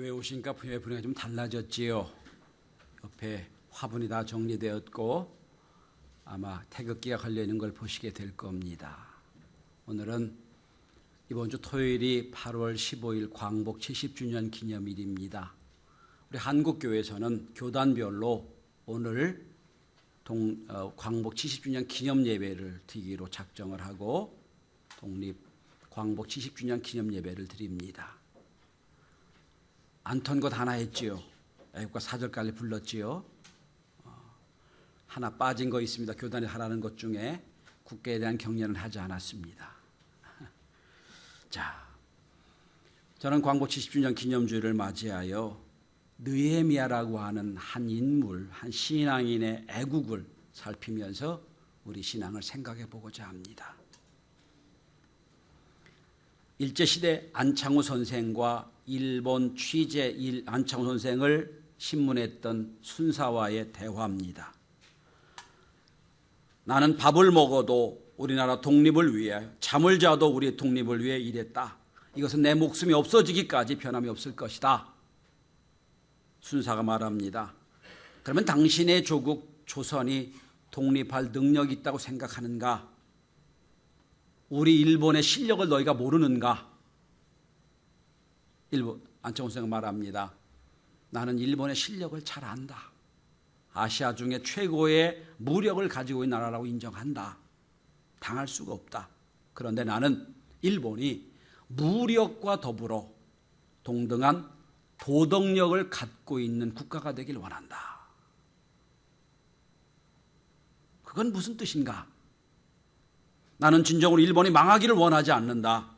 교회 오시니까 분위기가 좀 달라졌지요. 옆에 화분이 다 정리되었고 아마 태극기가 걸려있는 걸 보시게 될 겁니다. 오늘은 이번 주 토요일이 8월 15일 광복 70주년 기념일입니다. 우리 한국교회에서는 교단별로 오늘 광복 70주년 기념 예배를 드리기로 작정을 하고 독립 광복 70주년 기념 예배를 드립니다. 안턴 것 하나 했지요. 애국가 4절까지 불렀지요. 하나 빠진 거 있습니다. 교단이 하라는 것 중에 국가에 대한 격려는 하지 않았습니다. 자, 저는 광복 70주년 기념주일을 맞이하여 느헤미야라고 하는 한 인물, 한 신앙인의 애국을 살피면서 우리 신앙을 생각해 보고자 합니다. 일제시대 안창호 선생과 일본 취재 안창호 선생을 신문했던 순사와의 대화입니다. 나는 밥을 먹어도 우리나라 독립을 위해, 잠을 자도 우리의 독립을 위해 일했다. 이것은 내 목숨이 없어지기까지 변함이 없을 것이다. 순사가 말합니다. 그러면 당신의 조국 조선이 독립할 능력이 있다고 생각하는가? 우리 일본의 실력을 너희가 모르는가? 안창호 선생은 말합니다. 나는 일본의 실력을 잘 안다. 아시아 중에 최고의 무력을 가지고 있는 나라라고 인정한다. 당할 수가 없다. 그런데 나는 일본이 무력과 더불어 동등한 도덕력을 갖고 있는 국가가 되길 원한다. 그건 무슨 뜻인가? 나는 진정으로 일본이 망하기를 원하지 않는다.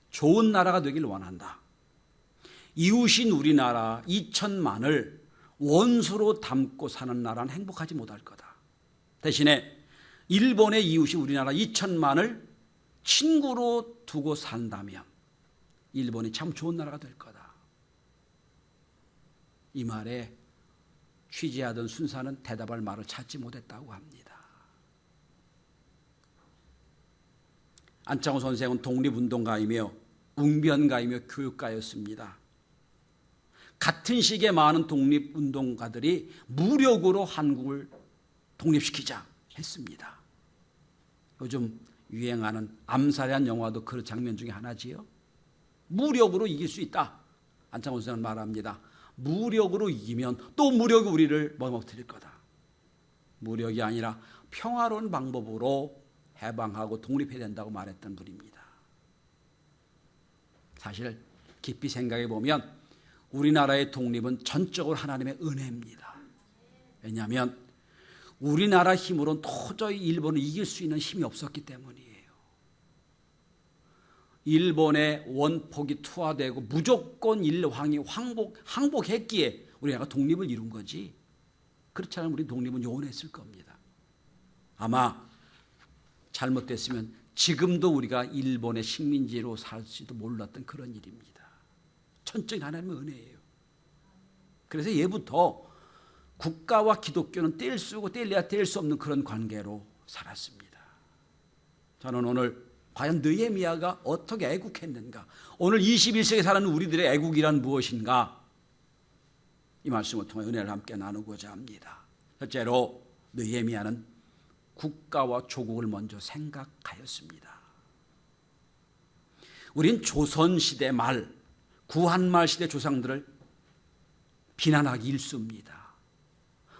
좋은 나라가 되길 원한다. 이웃인 우리나라 2천만을 원수로 담고 사는 나라는 행복하지 못할 거다. 대신에 일본의 이웃이 우리나라 2천만을 친구로 두고 산다면 일본이 참 좋은 나라가 될 거다. 이 말에 취재하던 순사는 대답할 말을 찾지 못했다고 합니다. 안창호 선생은 독립운동가이며 웅변가이며 교육가였습니다. 같은 시기에 많은 독립운동가들이 무력으로 한국을 독립시키자 했습니다. 요즘 유행하는 암살이라는 영화도 그 장면 중에 하나지요. 무력으로 이길 수 있다. 안창호 선생은 말합니다. 무력으로 이기면 또 무력이 우리를 먹어뜨릴 거다. 무력이 아니라 평화로운 방법으로 해방하고 독립해야 된다고 말했던 분입니다. 사실 깊이 생각해 보면 우리나라의 독립은 전적으로 하나님의 은혜입니다. 왜냐하면 우리나라 힘으로는 도저히 일본을 이길 수 있는 힘이 없었기 때문이에요. 일본의 원폭이 투하되고 무조건 일왕이 항복했기에 우리나라가 독립을 이룬 거지. 그렇지 않으면 우리 독립은 요원했을 겁니다. 아마 잘못됐으면 지금도 우리가 일본의 식민지로 살지도 몰랐던 그런 일입니다. 천적인 하나님의 은혜예요. 그래서 예부터 국가와 기독교는 뗄 수 있고 뗄래야 뗄 수 없는 그런 관계로 살았습니다. 저는 오늘 과연 느헤미야가 어떻게 애국했는가? 오늘 21세기에 사는 우리들의 애국이란 무엇인가? 이 말씀을 통해 은혜를 함께 나누고자 합니다. 첫째로 느헤미야는 국가와 조국을 먼저 생각하였습니다. 우린 조선시대 말 구한말 시대 조상들을 비난하기 일쑤입니다.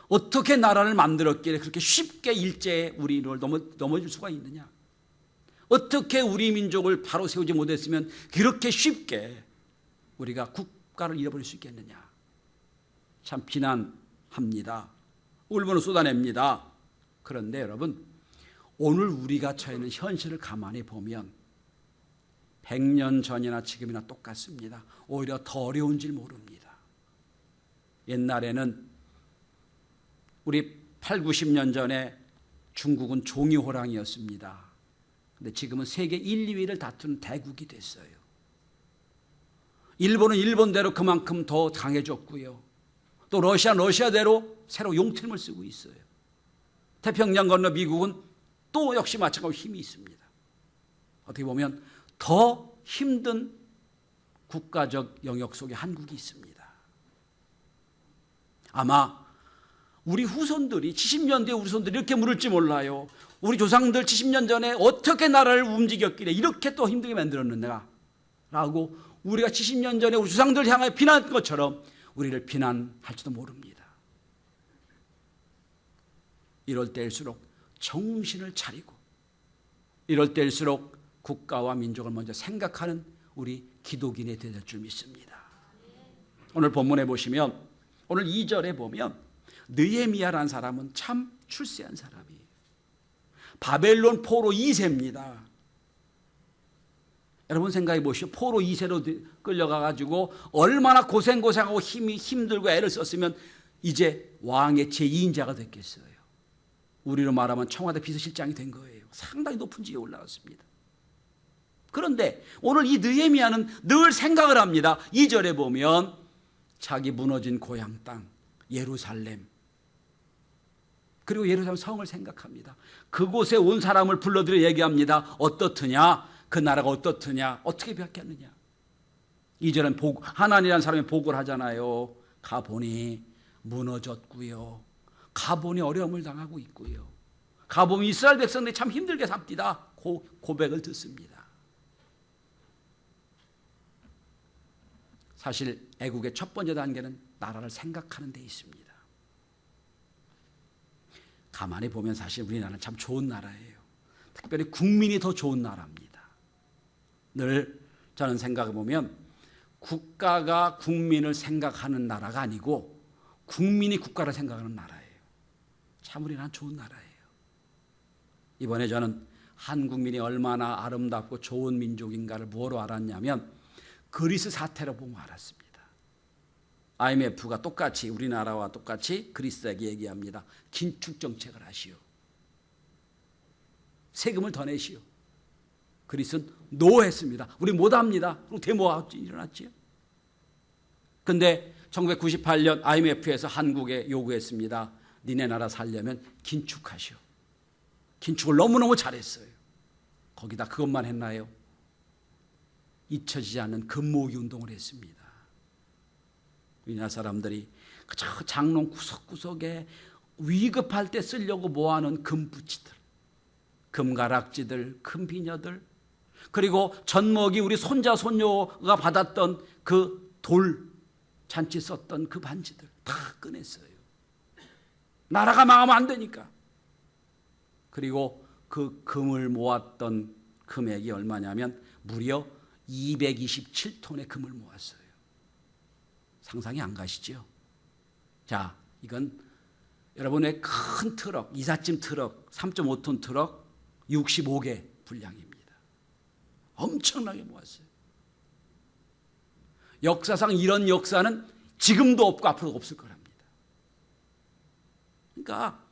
어떻게 나라를 만들었기에 그렇게 쉽게 일제에 우리를 넘어질 수가 있느냐? 어떻게 우리 민족을 바로 세우지 못했으면 그렇게 쉽게 우리가 국가를 잃어버릴 수 있겠느냐? 참 비난합니다. 울분을 쏟아냅니다. 그런데 여러분, 오늘 우리가 처해 있는 현실을 가만히 보면 100년 전이나 지금이나 똑같습니다. 오히려 더 어려운 줄 모릅니다. 옛날에는 우리 8, 90년 전에 중국은 종이호랑이였습니다. 그런데 지금은 세계 1, 2위를 다투는 대국이 됐어요. 일본은 일본대로 그만큼 더 강해졌고요. 또 러시아대로 새로 용팀을 쓰고 있어요. 태평양 건너 미국은 또 역시 마찬가지로 힘이 있습니다. 어떻게 보면 더 힘든 국가적 영역 속에 한국이 있습니다. 아마 우리 후손들이 70년 뒤에 우리 후손들이 이렇게 물을지 몰라요. 우리 조상들 70년 전에 어떻게 나라를 움직였길래 이렇게 또 힘들게 만들었는가 라고 우리가 70년 전에 우리 조상들 향하여 비난한 것처럼 우리를 비난할지도 모릅니다. 이럴 때일수록 정신을 차리고 이럴 때일수록 국가와 민족을 먼저 생각하는 우리 기독인이 되될 줄 믿습니다. 오늘 본문에 보시면 오늘 2절에 보면 느헤미야라는 사람은 참 출세한 사람이에요. 바벨론 포로 2세입니다. 여러분 생각해 보시오. 포로 2세로 끌려가가지고 얼마나 고생하고 힘들고 애를 썼으면 이제 왕의 제2인자가 됐겠어요. 우리로 말하면 청와대 비서실장이 된 거예요. 상당히 높은 지위에 올라갔습니다. 그런데 오늘 이 느헤미야는 늘 생각을 합니다. 2절에 보면 자기 무너진 고향 땅 예루살렘 그리고 예루살렘 성을 생각합니다. 그곳에 온 사람을 불러들여 얘기합니다. 어떻느냐? 그 나라가 어떻느냐? 어떻게 변했느냐? 2절은 하나님이라는 사람이 보고를 하잖아요. 가보니 무너졌고요. 가보니 어려움을 당하고 있고요. 가보니 이스라엘 백성들이 참 힘들게 삽니다. 고백을 듣습니다. 사실 애국의 첫 번째 단계는 나라를 생각하는 데 있습니다. 가만히 보면 사실 우리나라는 참 좋은 나라예요. 특별히 국민이 더 좋은 나라입니다. 늘 저는 생각해 보면 국가가 국민을 생각하는 나라가 아니고 국민이 국가를 생각하는 나라예요. 참 우리나라는 좋은 나라예요. 이번에 저는 한국민이 얼마나 아름답고 좋은 민족인가를 뭐로 알았냐면 그리스 사태로 보면 알았습니다. IMF가 똑같이 우리나라와 똑같이 그리스에게 얘기합니다. 긴축 정책을 하시오. 세금을 더 내시오. 그리스는 노했습니다. 우리 못합니다. 그리고 데모가 일어났지요. 그런데 1998년 IMF에서 한국에 요구했습니다. 니네 나라 살려면 긴축하시오. 긴축을 너무너무 잘했어요. 거기다 그것만 했나요? 잊혀지지 않는 금모으기 운동을 했습니다. 우리나라 사람들이 그저 장롱 구석구석에 위급할 때 쓰려고 모아놓은 금부치들, 금가락지들, 금비녀들, 그리고 젖먹이 우리 손자 손녀가 받았던 그 돌 잔치 썼던 그 반지들 다 꺼냈어요. 나라가 망하면 안 되니까. 그리고 그 금을 모았던 금액이 얼마냐면 무려 227톤의 금을 모았어요. 상상이 안 가시죠? 자, 이건 여러분의 큰 트럭, 이삿짐 트럭, 3.5톤 트럭 65개 분량입니다. 엄청나게 모았어요. 역사상 이런 역사는 지금도 없고 앞으로도 없을 거랍니다. 그러니까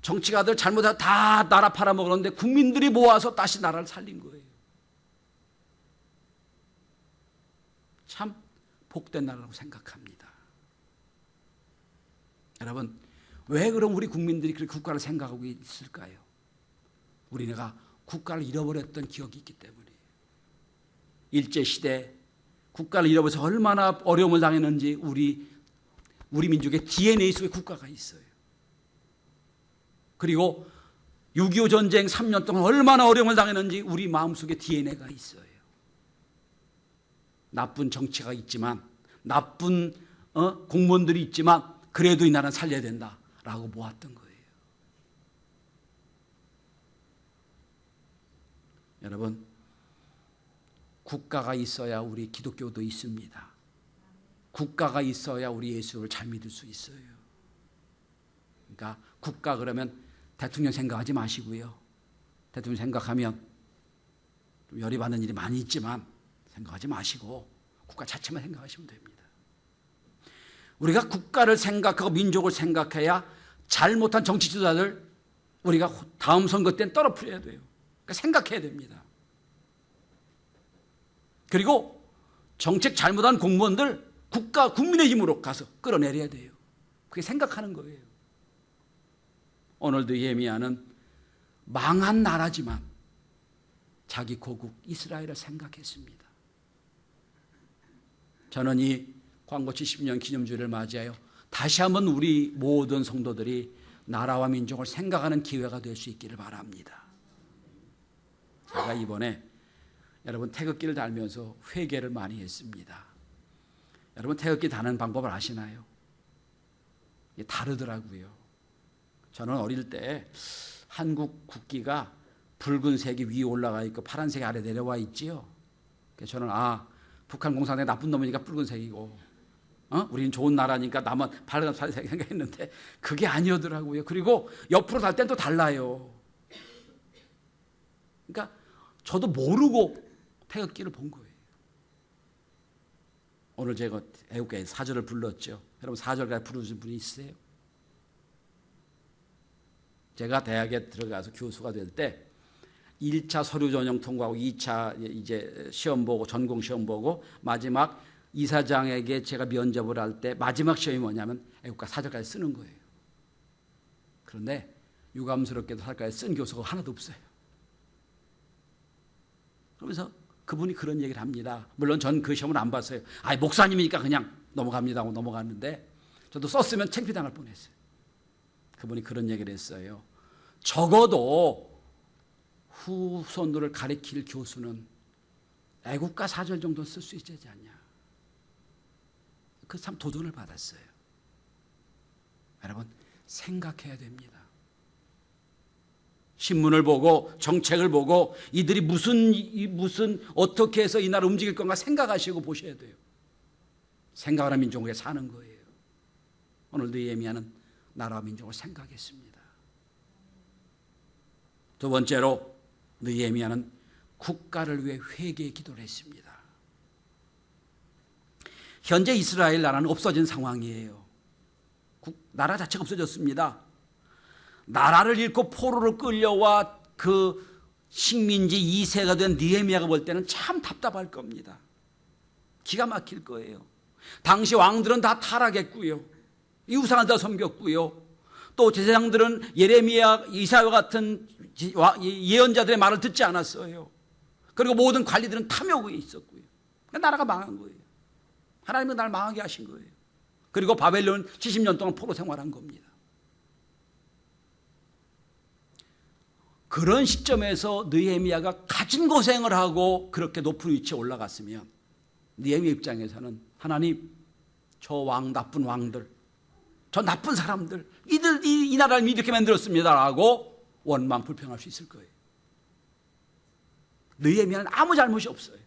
정치가들 잘못하다 다 나라 팔아먹었는데 국민들이 모아서 다시 나라를 살린 거예요. 참 복된 나라라고 생각합니다. 여러분, 왜 그럼 우리 국민들이 그렇게 국가를 생각하고 있을까요? 우리네가 국가를 잃어버렸던 기억이 있기 때문이에요. 일제시대 국가를 잃어버려서 얼마나 어려움을 당했는지 우리 민족의 DNA 속에 국가가 있어요. 그리고 6.25 전쟁 3년 동안 얼마나 어려움을 당했는지 우리 마음속에 DNA가 있어요. 나쁜 정치가 있지만 나쁜 공무원들이 있지만 그래도 이 나라는 살려야 된다라고 모았던 거예요. 여러분, 국가가 있어야 우리 기독교도 있습니다. 국가가 있어야 우리 예수를 잘 믿을 수 있어요. 그러니까 국가 그러면 대통령 생각하지 마시고요. 대통령 생각하면 좀 열이 받는 일이 많이 있지만 생각하지 마시고 국가 자체만 생각하시면 됩니다. 우리가 국가를 생각하고 민족을 생각해야 잘못한 정치 지도자들 우리가 다음 선거 때는 떨어뜨려야 돼요. 그러니까 생각해야 됩니다. 그리고 정책 잘못한 공무원들 국가 국민의 힘으로 가서 끌어내려야 돼요. 그게 생각하는 거예요. 오늘도 예미야는 망한 나라지만 자기 고국 이스라엘을 생각했습니다. 저는 이 광고 70년 기념주일을 맞이하여 다시 한번 우리 모든 성도들이 나라와 민족을 생각하는 기회가 될 수 있기를 바랍니다. 제가 이번에 여러분 태극기를 달면서 회개를 많이 했습니다. 여러분 태극기 다는 방법을 아시나요? 이게 다르더라고요. 저는 어릴 때 한국 국기가 붉은색이 위에 올라가 있고 파란색이 아래 내려와 있지요. 그래서 저는 북한 공산당이 나쁜 놈이니까 붉은색이고 우리는 좋은 나라니까 나만 파란색 생각했는데 그게 아니었더라고요. 그리고 옆으로 달 땐 또 달라요. 그러니까 저도 모르고 태극기를 본 거예요. 오늘 제가 애국가에 사절을 불렀죠. 여러분 사절까지 부르신 분이 있으세요? 제가 대학에 들어가서 교수가 될 때 1차 서류 전형 통과하고 2차 이제 시험 보고 전공 시험 보고 마지막 이사장에게 제가 면접을 할 때 마지막 시험이 뭐냐면 애국가 사절까지 쓰는 거예요. 그런데 유감스럽게도 사절까지 쓴 교수가 하나도 없어요. 그러면서 그분이 그런 얘기를 합니다. 물론 전 그 시험을 안 봤어요. 목사님이니까 그냥 넘어갑니다 하고 넘어갔는데 저도 썼으면 창피당할 뻔했어요. 그분이 그런 얘기를 했어요. 적어도 후손들을 가르칠 교수는 애국가 사절 정도 쓸 수 있지 않냐. 그 참 도전을 받았어요. 여러분 생각해야 됩니다. 신문을 보고 정책을 보고 이들이 무슨 어떻게 해서 이 나라 움직일 건가 생각하시고 보셔야 돼요. 생각하는 민족에 사는 거예요. 오늘 느헤미야는 나라와 민족을 생각했습니다. 두 번째로 느헤미야는 국가를 위해 회개의 기도를 했습니다. 현재 이스라엘 나라는 없어진 상황이에요. 나라 자체가 없어졌습니다. 나라를 잃고 포로로 끌려와 그 식민지 2세가 된 느헤미야가 볼 때는 참 답답할 겁니다. 기가 막힐 거예요. 당시 왕들은 다 타락했고요. 우상을 다 섬겼고요. 또 제사장들은 예레미야, 이사야 같은 예언자들의 말을 듣지 않았어요. 그리고 모든 관리들은 탐욕에 있었고요. 나라가 망한 거예요. 하나님은 날 망하게 하신 거예요. 그리고 바벨론 70년 동안 포로 생활한 겁니다. 그런 시점에서 느헤미야가 가진 고생을 하고 그렇게 높은 위치에 올라갔으면 느헤미야 입장에서는 하나님, 저 나쁜 왕들, 저 나쁜 사람들, 이들이 이 나라를 이렇게 만들었습니다라고 원망 불평할 수 있을 거예요. 느헤미야는 아무 잘못이 없어요.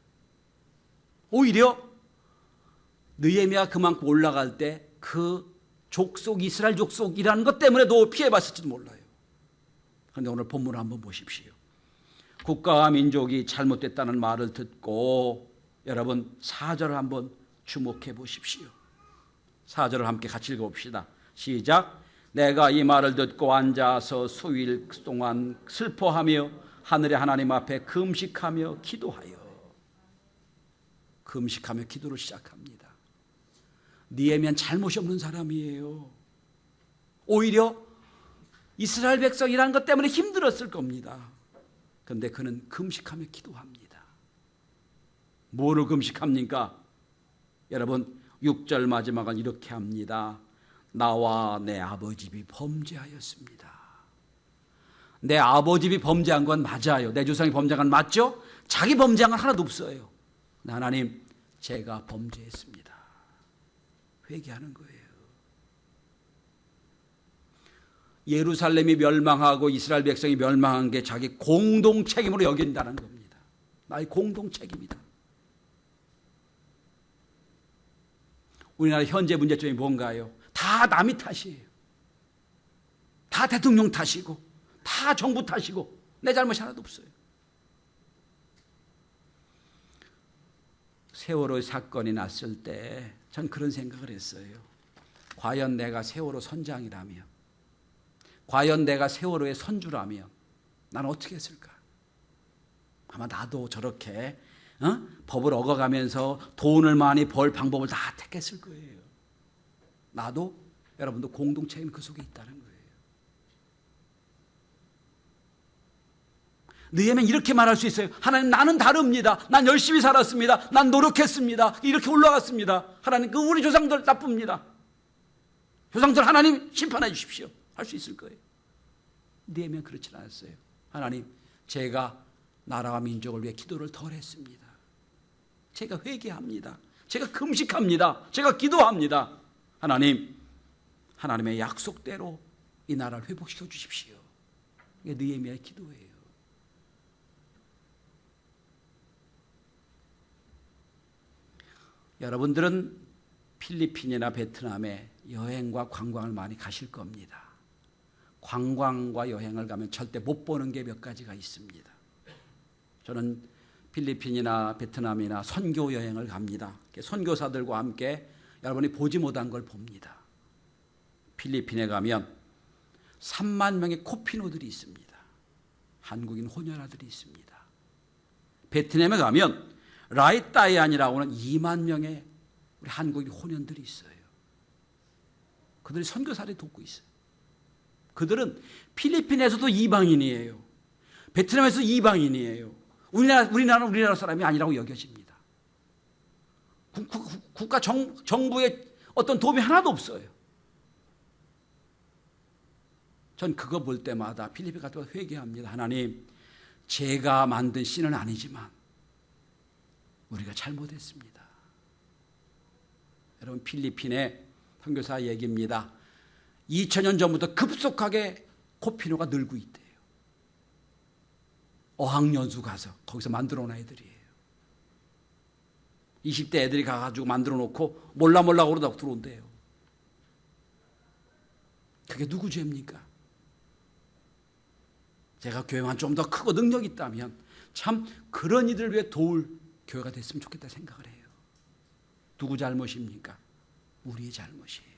오히려 느헤미야가 그만큼 올라갈 때 그 족속, 이스라엘 족속이라는 것 때문에도 피해봤을지도 몰라요. 그런데 오늘 본문을 한번 보십시오. 국가와 민족이 잘못됐다는 말을 듣고 여러분 4절을 한번 주목해 보십시오. 4절을 함께 같이 읽어봅시다. 시작. 내가 이 말을 듣고 앉아서 수일 동안 슬퍼하며 하늘의 하나님 앞에 금식하며 기도하여. 금식하며 기도를 시작합니다. 느헤미야는 잘못이 없는 사람이에요. 오히려 이스라엘 백성이라는 것 때문에 힘들었을 겁니다. 그런데 그는 금식하며 기도합니다. 뭐를 금식합니까? 여러분 6절 마지막은 이렇게 합니다. 나와 내 아버집이 범죄하였습니다. 내 아버집이 범죄한 건 맞아요. 내 조상이 범죄한 건 맞죠? 자기 범죄한 건 하나도 없어요. 하나님, 제가 범죄했습니다. 회개하는 거예요. 예루살렘이 멸망하고 이스라엘 백성이 멸망한 게 자기 공동 책임으로 여긴다는 겁니다. 나의 공동 책임이다. 우리나라 현재 문제점이 뭔가요? 다 남이 탓이에요. 다 대통령 탓이고 다 정부 탓이고 내 잘못이 하나도 없어요. 세월호 사건이 났을 때 전 그런 생각을 했어요. 과연 내가 세월호 선장이라면, 과연 내가 세월호의 선주라면 나는 어떻게 했을까? 아마 나도 저렇게 법을 어겨가면서 돈을 많이 벌 방법을 다 택했을 거예요. 나도 여러분도 공동체임 그 속에 있다는 거예요. 느헤미야는 이렇게 말할 수 있어요. 하나님, 나는 다릅니다. 난 열심히 살았습니다. 난 노력했습니다. 이렇게 올라갔습니다. 하나님, 그 우리 조상들 나쁩니다. 조상들 하나님 심판해 주십시오. 할 수 있을 거예요. 느헤미야는 그렇지 않았어요. 하나님, 제가 나라와 민족을 위해 기도를 덜 했습니다. 제가 회개합니다. 제가 금식합니다. 제가 기도합니다. 하나님, 하나님의 약속대로 이 나라를 회복시켜 주십시오. 이게 느헤미야의 기도예요. 여러분들은 필리핀이나 베트남에 여행과 관광을 많이 가실 겁니다. 관광과 여행을 가면 절대 못 보는 게 몇 가지가 있습니다. 저는 필리핀이나 베트남이나 선교 여행을 갑니다. 선교사들과 함께 여러분이 보지 못한 걸 봅니다. 필리핀에 가면 3만 명의 코피노들이 있습니다. 한국인 혼혈아들이 있습니다. 베트남에 가면 라이따이안이라고 하는 2만 명의 우리 한국인 혼연들이 있어요. 그들이 선교사를 돕고 있어요. 그들은 필리핀에서도 이방인이에요. 베트남에서 이방인이에요. 우리나라는 우리나라 사람이 아니라고 여겨집니다. 국가 정부의 어떤 도움이 하나도 없어요. 전 그거 볼 때마다 필리핀 갈 때마다 회개합니다. 하나님, 제가 만든 신은 아니지만 우리가 잘못했습니다. 여러분, 필리핀의 선교사 얘기입니다. 2000년 전부터 급속하게 코피노가 늘고 있대요. 어학연수 가서 거기서 만들어 놓은 애들이에요. 20대 애들이 가가지고 만들어 놓고 몰라 그러다 들어온대요. 그게 누구 죄입니까? 제가 교회만 좀 더 크고 능력이 있다면 참 그런 이들을 위해 도울 교회가 됐으면 좋겠다 생각을 해요. 누구 잘못입니까? 우리의 잘못이에요.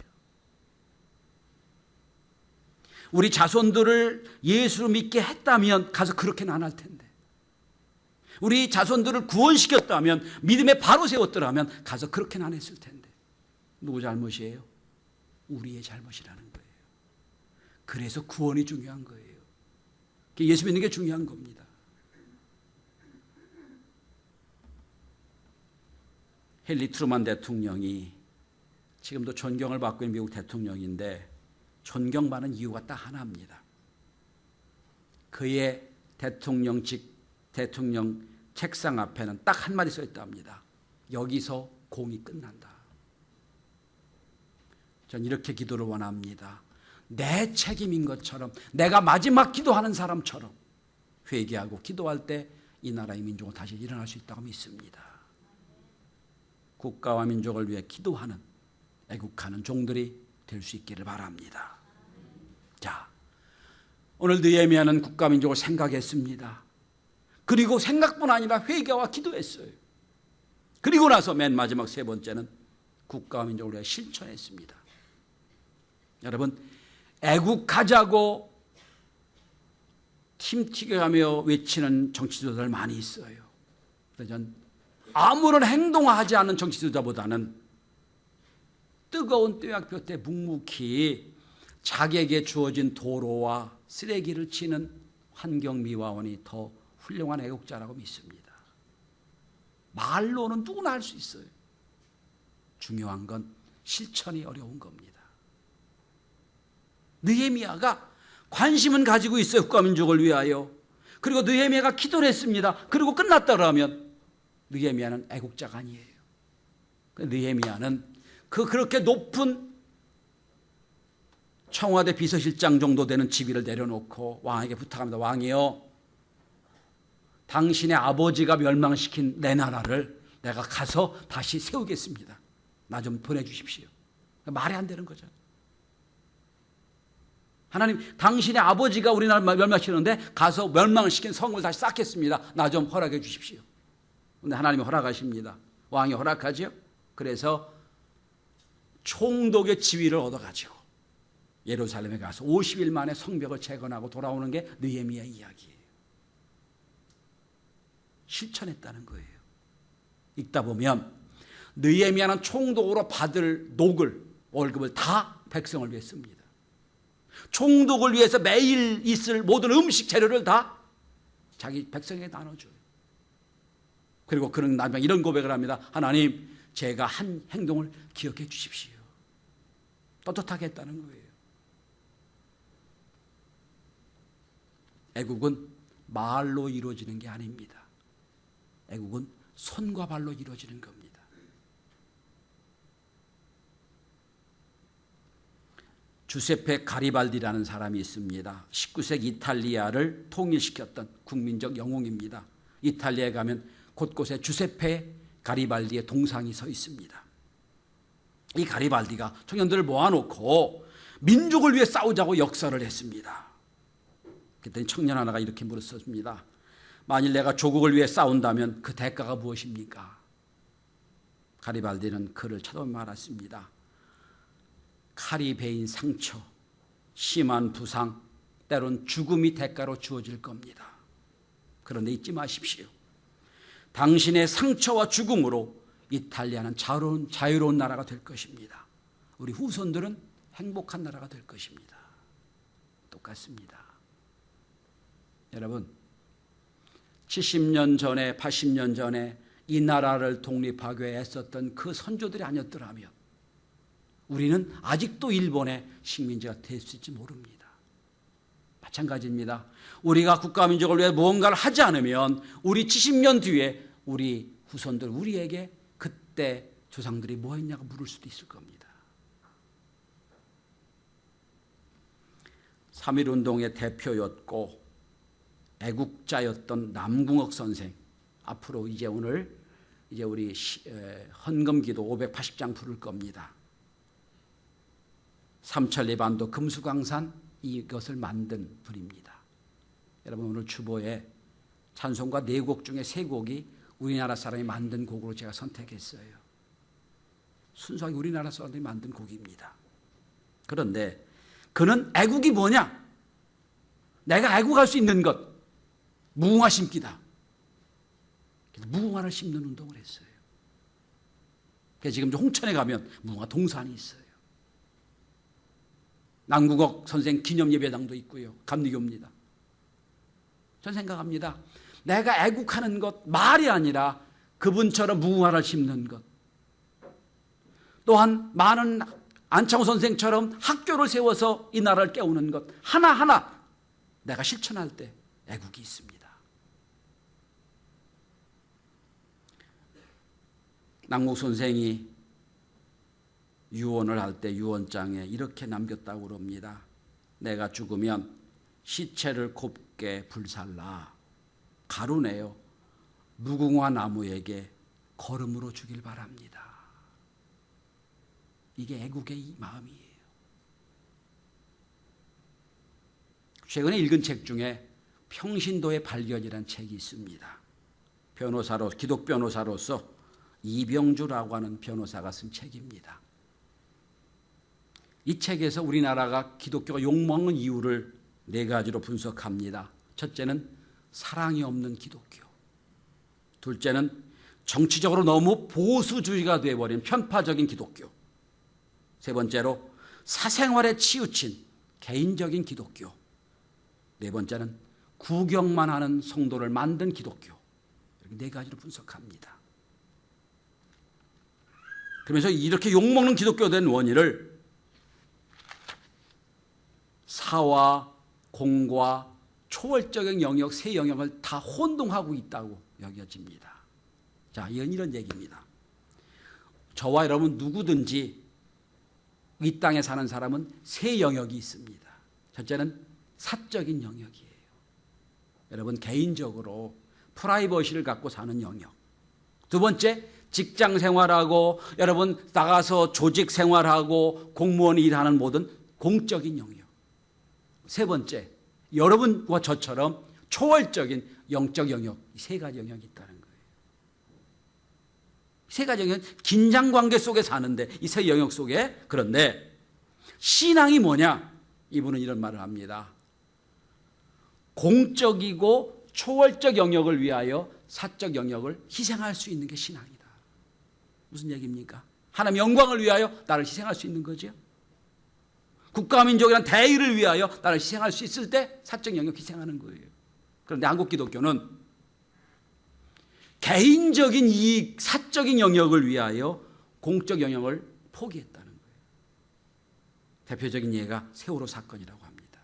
우리 자손들을 예수를 믿게 했다면 가서 그렇게는 안 할 텐데, 우리 자손들을 구원시켰다면, 믿음에 바로 세웠더라면 가서 그렇게는 안 했을 텐데, 누구 잘못이에요? 우리의 잘못이라는 거예요. 그래서 구원이 중요한 거예요. 예수 믿는 게 중요한 겁니다. 헨리 트루만 대통령이 지금도 존경을 받고 있는 미국 대통령인데, 존경받는 이유가 딱 하나입니다. 그의 대통령 책상 앞에는 딱 한마디 써 있답니다. 여기서 공이 끝난다. 전 이렇게 기도를 원합니다. 내 책임인 것처럼, 내가 마지막 기도하는 사람처럼 회개하고 기도할 때 이 나라의 민족은 다시 일어날 수 있다고 믿습니다. 국가와 민족을 위해 기도하는, 애국하는 종들이 될 수 있기를 바랍니다. 자, 오늘 느헤미야는 국가 민족을 생각했습니다. 그리고 생각뿐 아니라 회개와 기도했어요. 그리고 나서 맨 마지막 세 번째는 국가와 민족을 위해 실천했습니다. 여러분, 애국하자고 팀튀겨가며 외치는 정치지도자들 많이 있어요. 그래서 전 아무런 행동하지 않는 정치지도자보다는 뜨거운 뙤약볕에 묵묵히 자기에게 주어진 도로와 쓰레기를 치는 환경미화원이 더 훌륭한 애국자라고 믿습니다. 말로는 누구나 할 수 있어요. 중요한 건 실천이 어려운 겁니다. 느헤미야가 관심은 가지고 있어요. 국가민족을 위하여. 그리고 느헤미야가 기도를 했습니다. 그리고 끝났다 그러면 느헤미야는 애국자가 아니에요. 느헤미야는 그렇게 높은 청와대 비서실장 정도 되는 직위를 내려놓고 왕에게 부탁합니다. 왕이요, 당신의 아버지가 멸망시킨 내 나라를 내가 가서 다시 세우겠습니다. 나 좀 보내주십시오. 말이 안 되는 거죠. 하나님, 당신의 아버지가 우리나라 멸망시키는데 가서 멸망시킨 성을 다시 쌓겠습니다. 나 좀 허락해 주십시오. 그런데 하나님이 허락하십니다. 왕이 허락하죠. 그래서 총독의 지위를 얻어가지고 예루살렘에 가서 50일 만에 성벽을 재건하고 돌아오는 게 느헤미야 이야기예요. 실천했다는 거예요. 읽다 보면 느헤미야는 총독으로 받을 녹을, 월급을 다 백성을 위해 씁니다. 총독을 위해서 매일 있을 모든 음식 재료를 다 자기 백성에게 나눠줘요. 그리고 그는 나중에 이런 고백을 합니다. 하나님, 제가 한 행동을 기억해 주십시오. 떳떳하게 했다는 거예요. 애국은 말로 이루어지는 게 아닙니다. 애국은 손과 발로 이루어지는 겁니다. 주세페 가리발디라는 사람이 있습니다. 19세기 이탈리아를 통일시켰던 국민적 영웅입니다. 이탈리아에 가면 곳곳에 주세페 가리발디의 동상이 서 있습니다. 이 가리발디가 청년들을 모아놓고 민족을 위해 싸우자고 역설을 했습니다. 그랬더니 청년 하나가 이렇게 물었습니다. 만일 내가 조국을 위해 싸운다면 그 대가가 무엇입니까? 가리발디는 그를 쳐다보며 말했습니다. 칼이 베인 상처, 심한 부상, 때론 죽음이 대가로 주어질 겁니다. 그런데 잊지 마십시오. 당신의 상처와 죽음으로 이탈리아는 자유로운 나라가 될 것입니다. 우리 후손들은 행복한 나라가 될 것입니다. 똑같습니다. 여러분, 70년 전에 80년 전에 이 나라를 독립하기 위해 애썼던 그 선조들이 아니었더라면 우리는 아직도 일본의 식민지가 됐을지 모릅니다. 마찬가지입니다. 우리가 국가민족을 위해 무언가를 하지 않으면 우리 70년 뒤에 우리 후손들, 우리에게 그때 조상들이 뭐 했냐고 물을 수도 있을 겁니다. 3.1운동의 대표였고 애국자였던 남궁옥 선생, 앞으로 이제 오늘 우리 헌금기도 580장 부를 겁니다. 삼천리반도 금수강산 이것을 만든 분입니다. 여러분, 오늘 주보에 찬송가 4곡 중에 3곡이 우리나라 사람이 만든 곡으로 제가 선택했어요. 순수하게 우리나라 사람들이 만든 곡입니다. 그런데 그는 애국이 뭐냐? 내가 애국할 수 있는 것, 무궁화 심기다. 무궁화를 심는 운동을 했어요. 그래서 지금 홍천에 가면 무궁화 동산이 있어요. 남궁옥 선생 기념예배당도 있고요. 감리교입니다. 전 생각합니다. 내가 애국하는 것, 말이 아니라 그분처럼 무궁화를 심는 것. 또한 많은 안창호 선생처럼 학교를 세워서 이 나라를 깨우는 것. 하나하나 내가 실천할 때 애국이 있습니다. 남궁옥 선생이 유언을 할 때 유언장에 이렇게 남겼다고 그럽니다. 내가 죽으면 시체를 곱게 불살라 가루내어 무궁화 나무에게 거름으로 주길 바랍니다. 이게 애국의 마음이에요. 최근에 읽은 책 중에 평신도의 발견이라는 책이 있습니다. 기독 변호사로서 이병주라고 하는 변호사가 쓴 책입니다. 이 책에서 우리나라가 기독교가 욕먹는 이유를 4가지로 분석합니다. 첫째는 사랑이 없는 기독교. 둘째는 정치적으로 너무 보수주의가 되어버린 편파적인 기독교. 세 번째로 사생활에 치우친 개인적인 기독교. 네 번째는 구경만 하는 성도를 만든 기독교. 이렇게 4가지로 분석합니다. 그러면서 이렇게 욕먹는 기독교가 된 원인을 사와 공과 초월적인 영역, 3영역을 다 혼동하고 있다고 여겨집니다. 자, 이건 이런 얘기입니다. 저와 여러분 누구든지 이 땅에 사는 사람은 3영역이 있습니다. 첫째는 사적인 영역이에요. 여러분 개인적으로 프라이버시를 갖고 사는 영역. 두 번째, 직장 생활하고 여러분 나가서 조직 생활하고 공무원 일하는 모든 공적인 영역. 세 번째, 여러분과 저처럼 초월적인 영적 영역, 이 3가지 영역이 있다는 거예요. 3가지 영역은 긴장관계 속에 사는데 이 3 영역 속에. 그런데 신앙이 뭐냐? 이분은 이런 말을 합니다. 공적이고 초월적 영역을 위하여 사적 영역을 희생할 수 있는 게 신앙이다. 무슨 얘기입니까? 하나님 영광을 위하여 나를 희생할 수 있는 거죠. 국가민족이란 대의를 위하여 나를 희생할 수 있을 때 사적 영역 희생하는 거예요. 그런데 한국 기독교는 개인적인 이익, 사적인 영역을 위하여 공적 영역을 포기했다는 거예요. 대표적인 예가 세월호 사건이라고 합니다.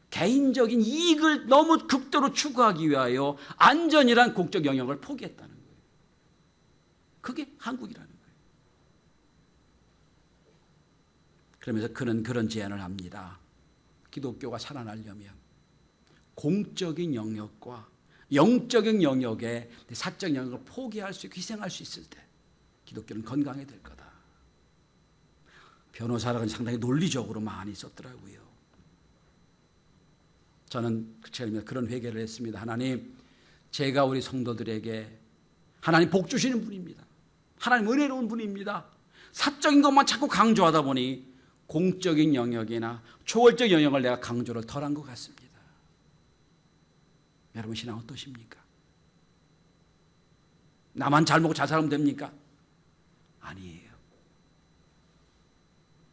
개인적인 이익을 너무 극도로 추구하기 위하여 안전이란 공적 영역을 포기했다는 거예요. 그게 한국이라는 거예요. 그러면서 그는 그런 제안을 합니다. 기독교가 살아나려면 공적인 영역과 영적인 영역에 사적 영역을 포기할 수 있고 희생할 수 있을 때 기독교는 건강해야 될 거다. 변호사랑은 상당히 논리적으로 많이 썼더라고요. 저는 그런 회개를 했습니다. 하나님, 제가 우리 성도들에게 하나님 복 주시는 분입니다. 하나님 은혜로운 분입니다. 사적인 것만 자꾸 강조하다 보니 공적인 영역이나 초월적 영역을 내가 강조를 덜한 것 같습니다. 여러분 신앙 어떠십니까? 나만 잘 먹고 잘 살면 됩니까? 아니에요.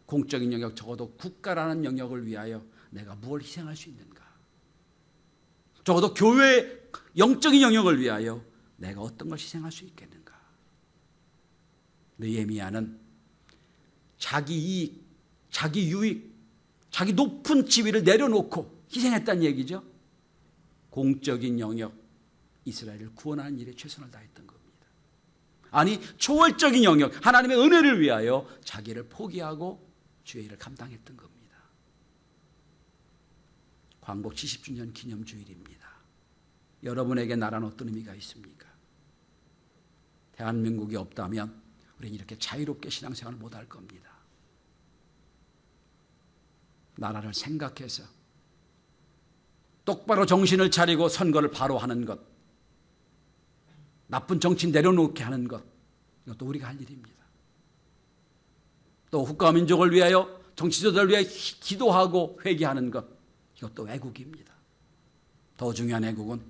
공적인 영역, 적어도 국가라는 영역을 위하여 내가 무엇을 희생할 수 있는가? 적어도 교회 영적인 영역을 위하여 내가 어떤 걸 희생할 수 있겠는가? 느헤미야는 자기 이익, 자기 유익, 자기 높은 지위를 내려놓고 희생했다는 얘기죠. 공적인 영역, 이스라엘을 구원하는 일에 최선을 다했던 겁니다. 아니, 초월적인 영역, 하나님의 은혜를 위하여 자기를 포기하고 주의 일을 감당했던 겁니다. 광복 70주년 기념주일입니다. 여러분에게 나라는 어떤 의미가 있습니까? 대한민국이 없다면 우리는 이렇게 자유롭게 신앙생활을 못할 겁니다. 나라를 생각해서 똑바로 정신을 차리고 선거를 바로 하는 것, 나쁜 정치 내려놓게 하는 것, 이것도 우리가 할 일입니다. 또 국가민족을 위하여 정치자들을 위해 기도하고 회개하는 것, 이것도 외국입니다. 더 중요한 애국은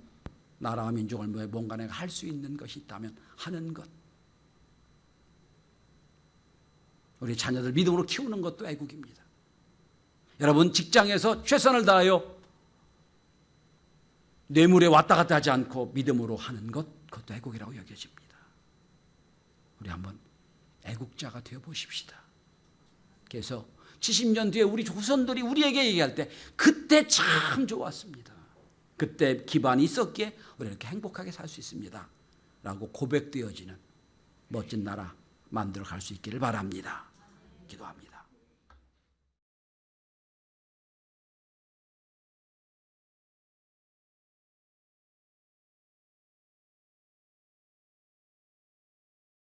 나라와 민족을 위해 뭔가 내가 할 수 있는 것이 있다면 하는 것, 우리 자녀들 믿음으로 키우는 것도 애국입니다. 여러분 직장에서 최선을 다하여 뇌물에 왔다 갔다 하지 않고 믿음으로 하는 것, 그것도 애국이라고 여겨집니다. 우리 한번 애국자가 되어 보십시다. 그래서 70년 뒤에 우리 후손들이 우리에게 얘기할 때 그때 참 좋았습니다. 그때 기반이 있었기에 우리는 이렇게 행복하게 살 수 있습니다. 라고 고백되어지는 멋진 나라 만들어 갈 수 있기를 바랍니다. 기도합니다.